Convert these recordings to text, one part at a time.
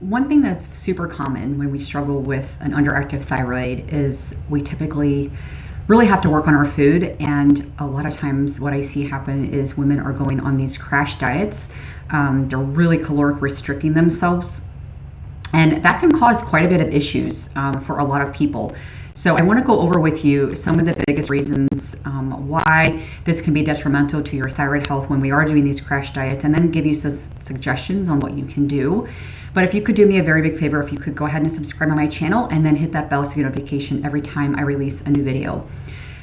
one thing that's super common when we struggle with an underactive thyroid is we typically really have to work on our food. And a lot of times what I see happen is women are going on these crash diets. They're really caloric restricting themselves. And that can cause quite a bit of issues for a lot of people. So I want to go over with you some of the biggest reasons why this can be detrimental to your thyroid health when we are doing these crash diets, and then give you some suggestions on what you can do. But if you could do me a very big favor, if you could go ahead and subscribe to my channel and then hit that bell so you get notification every time I release a new video.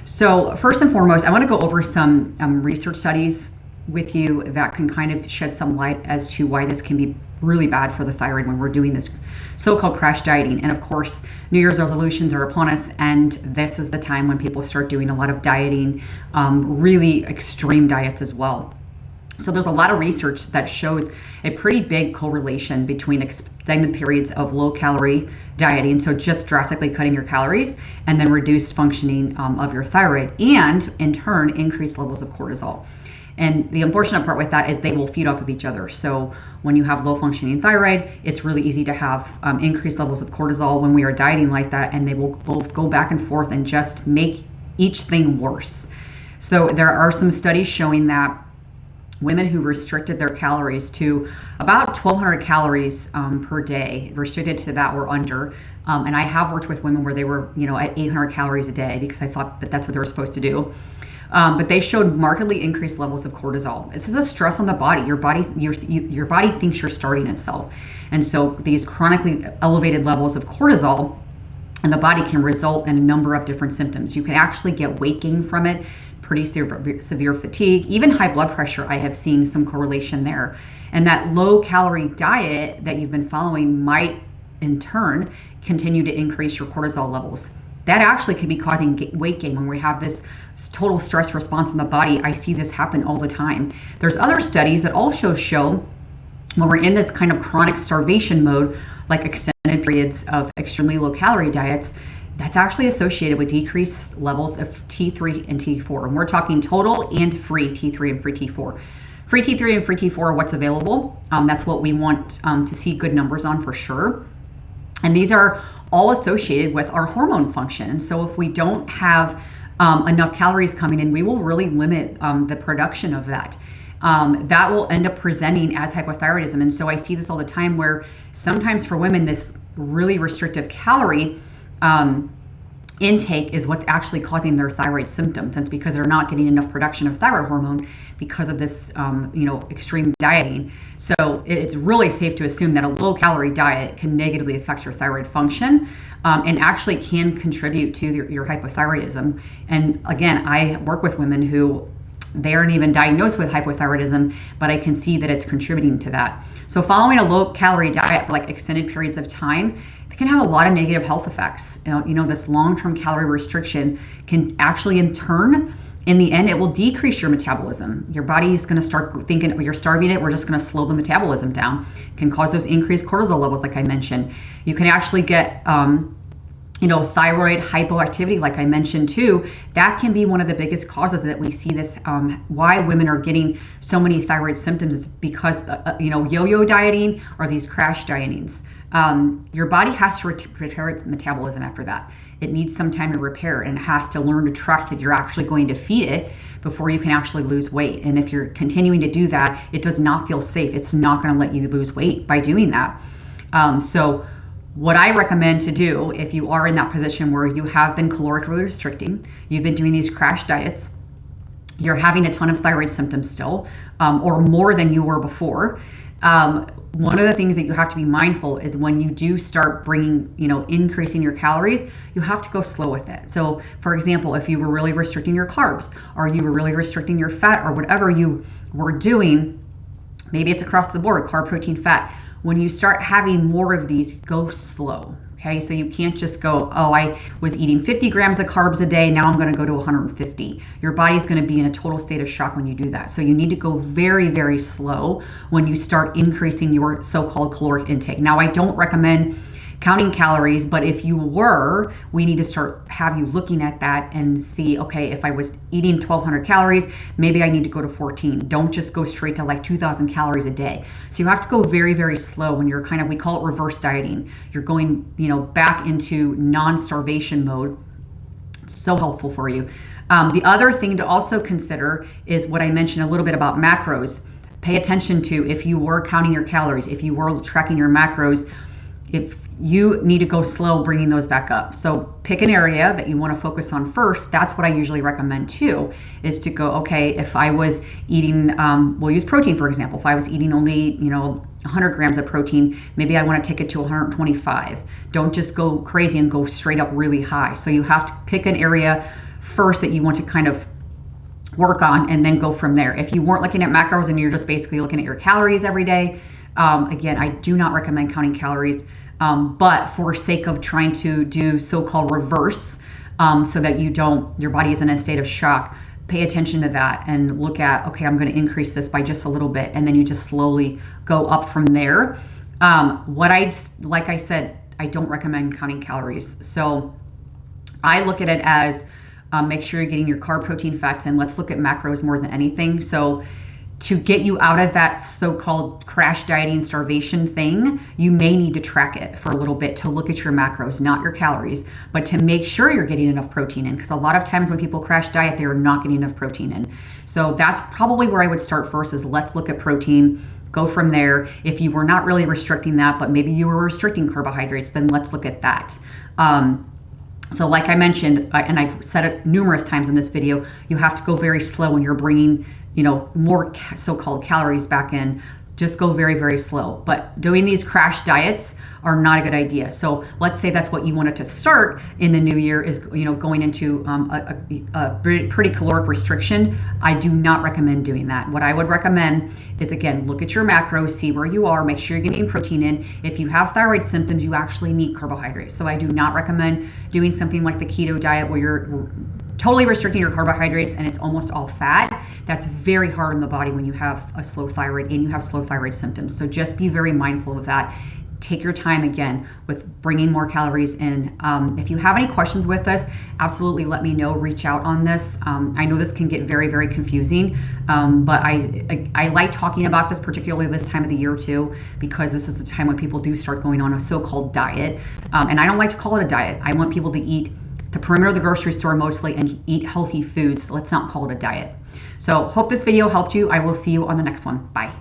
So first and foremost, I want to go over some research studies with you that can kind of shed some light as to why this can be really bad for the thyroid when we're doing this so-called crash dieting. And of course, New Year's resolutions are upon us, and this is the time when people start doing a lot of dieting, really extreme diets as well. So there's a lot of research that shows a pretty big correlation between extended periods of low-calorie dieting, so just drastically cutting your calories, and then reduced functioning of your thyroid, and in turn increased levels of cortisol. And the unfortunate part with that is they will feed off of each other. So when you have low functioning thyroid, it's really easy to have increased levels of cortisol when we are dieting like that, and they will both go back and forth and just make each thing worse. So there are some studies showing that women who restricted their calories to about 1,200 calories per day, restricted to that or under, and I have worked with women where they were, at 800 calories a day because I thought that that's what they were supposed to do. But they showed markedly increased levels of cortisol. This is a stress on the body. Your body thinks you're starving itself. And so these chronically elevated levels of cortisol in the body can result in a number of different symptoms. You can actually get weight gain from it, pretty severe fatigue, even high blood pressure. I have seen some correlation there. And that low calorie diet that you've been following might in turn continue to increase your cortisol levels. That actually can be causing weight gain when we have this total stress response in the body. I see this happen all the time. There's other studies that also show when we're in this kind of chronic starvation mode, like extended periods of extremely low calorie diets, that's actually associated with decreased levels of T3 and T4. And we're talking total and free T3 and free T4. Free T3 and free T4 are what's available. That's what we want to see good numbers on for sure. And these are all associated with our hormone function. So if we don't have enough calories coming in, we will really limit the production of that. That will end up presenting as hypothyroidism. And so I see this all the time where sometimes for women, this really restrictive calorie intake is what's actually causing their thyroid symptoms. And it's because they're not getting enough production of thyroid hormone because of this, extreme dieting. So it's really safe to assume that a low-calorie diet can negatively affect your thyroid function and actually can contribute to your hypothyroidism. And again, I work with women who they aren't even diagnosed with hypothyroidism, but I can see that it's contributing to that. So following a low-calorie diet for like extended periods of time, it can have a lot of negative health effects. This long-term calorie restriction can actually in turn, in the end, it will decrease your metabolism. Your body is going to start thinking, you're starving it, we're just going to slow the metabolism down. It can cause those increased cortisol levels, like I mentioned. You can actually get, thyroid hypoactivity, like I mentioned too. That can be one of the biggest causes that we see this, why women are getting so many thyroid symptoms is because, yo-yo dieting or these crash dietings. Your body has to repair its metabolism after that. It needs some time to repair, and it has to learn to trust that you're actually going to feed it before you can actually lose weight. And if you're continuing to do that, it does not feel safe. It's not going to let you lose weight by doing that. So what I recommend to do if you are in that position where you have been calorically restricting, you've been doing these crash diets, you're having a ton of thyroid symptoms still, or more than you were before, one of the things that you have to be mindful is when you do start bringing, increasing your calories, you have to go slow with it. So for example, if you were really restricting your carbs or you were really restricting your fat or whatever you were doing, maybe it's across the board, carb, protein, fat. When you start having more of these, go slow. Okay, so you can't just go, oh, I was eating 50 grams of carbs a day, now I'm going to go to 150. Your body's going to be in a total state of shock when you do that. So you need to go very, very slow when you start increasing your so-called caloric intake. Now, I don't recommend counting calories, but if you were, we need to have you looking at that and see, okay, if I was eating 1,200 calories, maybe I need to go to 14. Don't just go straight to like 2,000 calories a day. So you have to go very, very slow when you're kind of, we call it reverse dieting. You're going, back into non-starvation mode. So helpful for you. The other thing to also consider is what I mentioned a little bit about macros. Pay attention to if you were counting your calories, if you were tracking your macros, if you need to go slow bringing those back up. So pick an area that you want to focus on first. That's what I usually recommend too, is to go, okay, if I was eating, we'll use protein for example. If I was eating only, 100 grams of protein, maybe I want to take it to 125. Don't just go crazy and go straight up really high. So you have to pick an area first that you want to kind of work on and then go from there. If you weren't looking at macros and you're just basically looking at your calories every day, again, I do not recommend counting calories, but for sake of trying to do so-called reverse, so that your body is in a state of shock, pay attention to that and look at, okay, I'm going to increase this by just a little bit, and then you just slowly go up from there. Like I said, I don't recommend counting calories. So I look at it as make sure you're getting your carb, protein, fats in. Let's look at macros more than anything. So to get you out of that so-called crash dieting starvation thing, you may need to track it for a little bit to look at your macros, not your calories, but to make sure you're getting enough protein in, because a lot of times when people crash diet, they are not getting enough protein in. So that's probably where I would start first, is let's look at protein, go from there. If you were not really restricting that, but maybe you were restricting carbohydrates, then let's look at that. So like I mentioned, and I've said it numerous times in this video, you have to go very slow when you're bringing more so-called calories back in. Just go very, very slow. But doing these crash diets are not a good idea. So let's say that's what you wanted to start in the new year, is going into a pretty caloric restriction. I do not recommend doing that. What I would recommend is, again, look at your macros, see where you are, make sure you're getting protein in. If you have thyroid symptoms, you actually need carbohydrates. So I do not recommend doing something like the keto diet where you're totally restricting your carbohydrates and it's almost all fat. That's very hard on the body when you have a slow thyroid and you have slow thyroid symptoms. So just be very mindful of that. Take your time again with bringing more calories in. If you have any questions with this, absolutely let me know. Reach out on this. I know this can get very, very confusing, but I like talking about this, particularly this time of the year too, because this is the time when people do start going on a so-called diet. And I don't like to call it a diet. I want people to eat the perimeter of the grocery store mostly and eat healthy foods. Let's not call it a diet. So hope this video helped you. I will see you on the next one. Bye.